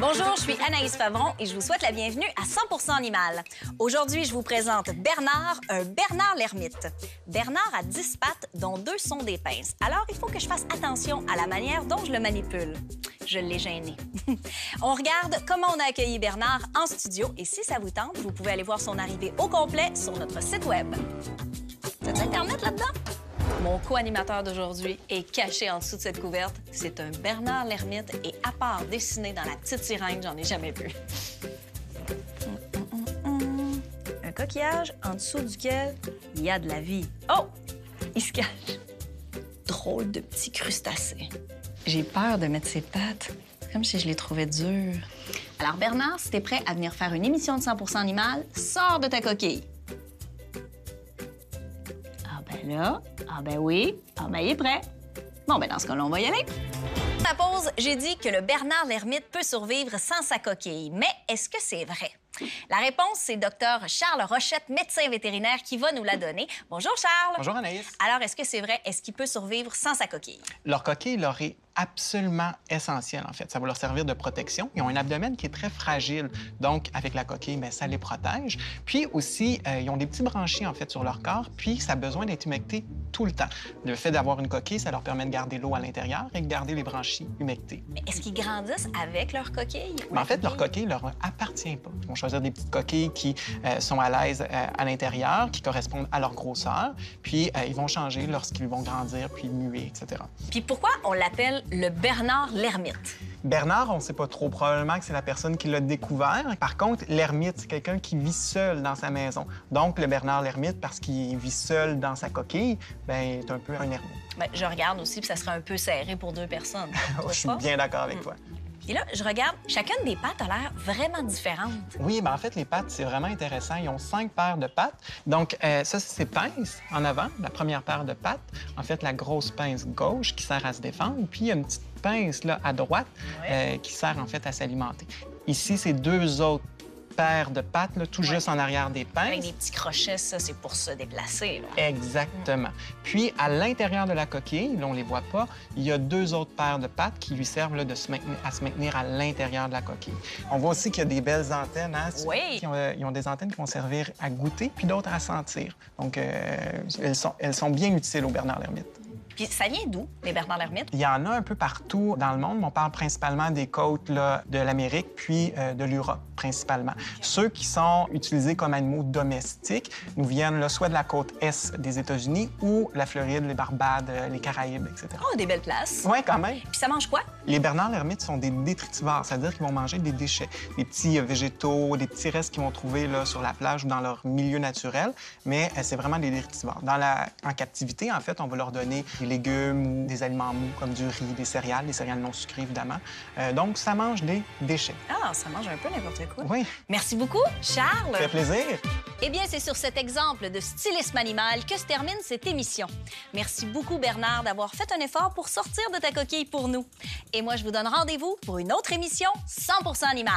Bonjour, je suis Anaïs Favron et je vous souhaite la bienvenue à 100% Animal. Aujourd'hui, je vous présente Bernard, un Bernard l'ermite. Bernard a 10 pattes, dont 2 sont des pinces. Alors, il faut que je fasse attention à la manière dont je le manipule. Je l'ai gêné. On regarde comment on a accueilli Bernard en studio et si ça vous tente, vous pouvez aller voir son arrivée au complet sur notre site web. T'as-tu Internet là-dedans? Mon co-animateur d'aujourd'hui est caché en dessous de cette couverte. C'est un Bernard l'ermite et à part dessiné dans la petite sirène, j'en ai jamais vu. Un coquillage en dessous duquel il y a de la vie. Oh! Il se cache. Drôle de petit crustacé. J'ai peur de mettre ses pattes, comme si je les trouvais dures. Alors Bernard, si t'es prêt à venir faire une émission de 100% Animal, sors de ta coquille. Là, ah ben oui, ah ben il est prêt. Bon, ben dans ce cas-là, on va y aller. À la pause, j'ai dit que le Bernard l'ermite peut survivre sans sa coquille. Mais est-ce que c'est vrai? La réponse, c'est Dr Charles Rochette, médecin vétérinaire, qui va nous la donner. Bonjour, Charles. Bonjour, Anaïs. Alors, est-ce que c'est vrai? Est-ce qu'il peut survivre sans sa coquille? Leur coquille leur est absolument essentielle, en fait. Ça va leur servir de protection. Ils ont un abdomen qui est très fragile. Donc, avec la coquille, bien, ça les protège. Puis aussi, ils ont des petits branchies, en fait, sur leur corps. Puis, ça a besoin d'être humecté tout le temps. Le fait d'avoir une coquille, ça leur permet de garder l'eau à l'intérieur et de garder les branchies humectées. Mais est-ce qu'ils grandissent avec leur coquille? Mais en fait, leur coquille leur appartient pas. Ils vont choisir des petites coquilles qui sont à l'aise à l'intérieur, qui correspondent à leur grosseur. Puis, ils vont changer lorsqu'ils vont grandir, puis muer, etc. Puis pourquoi on l'appelle le Bernard l'ermite? Bernard, on ne sait pas trop. Probablement que c'est la personne qui l'a découvert. Par contre, l'ermite, c'est quelqu'un qui vit seul dans sa maison. Donc, le Bernard l'ermite, parce qu'il vit seul dans sa coquille, bien, est un peu un ermite. Bien, je regarde aussi, puis ça serait un peu serré pour 2 personnes. Je suis bien d'accord avec toi. Et là, je regarde, chacune des pattes a l'air vraiment différente. Oui, bien en fait, les pattes, c'est vraiment intéressant. Ils ont 5 paires de pattes. Donc, ça, c'est pince en avant, la première paire de pattes. En fait, la grosse pince gauche qui sert à se défendre. Puis, il y a une petite pince là, à droite qui sert en fait à s'alimenter. Ici, c'est 2 autres paires de pattes, là, tout juste en arrière des pinces. Avec des petits crochets, ça, c'est pour se déplacer. Là. Exactement. Puis, à l'intérieur de la coquille, là, on les voit pas, il y a 2 autres paires de pattes qui lui servent là, à se maintenir à l'intérieur de la coquille. On voit aussi qu'il y a des belles antennes. Hein? Oui. Ils ont des antennes qui vont servir à goûter, puis d'autres à sentir. Donc, elles sont bien utiles au Bernard l'ermite. Puis ça vient d'où, les Bernard l'ermite? Il y en a un peu partout dans le monde, mais on parle principalement des côtes là, de l'Amérique puis de l'Europe, principalement. Okay. Ceux qui sont utilisés comme animaux domestiques nous viennent là, soit de la côte est des États-Unis ou la Floride, les Barbades, les Caraïbes, etc. Oh, des belles places. Oui, quand même. Puis ça mange quoi? Les Bernard l'ermite sont des détritivores, c'est-à-dire qu'ils vont manger des déchets, des petits végétaux, des petits restes qu'ils vont trouver là, sur la plage ou dans leur milieu naturel, mais c'est vraiment des détritivores. En captivité, en fait, on va leur donner des légumes ou des aliments mous comme du riz, des céréales non sucrées, évidemment. Donc, ça mange des déchets. Ah, ça mange un peu n'importe quoi. Oui. Merci beaucoup, Charles. Ça fait plaisir. Eh bien, c'est sur cet exemple de stylisme animal que se termine cette émission. Merci beaucoup, Bernard, d'avoir fait un effort pour sortir de ta coquille pour nous. Et moi, je vous donne rendez-vous pour une autre émission 100% Animal.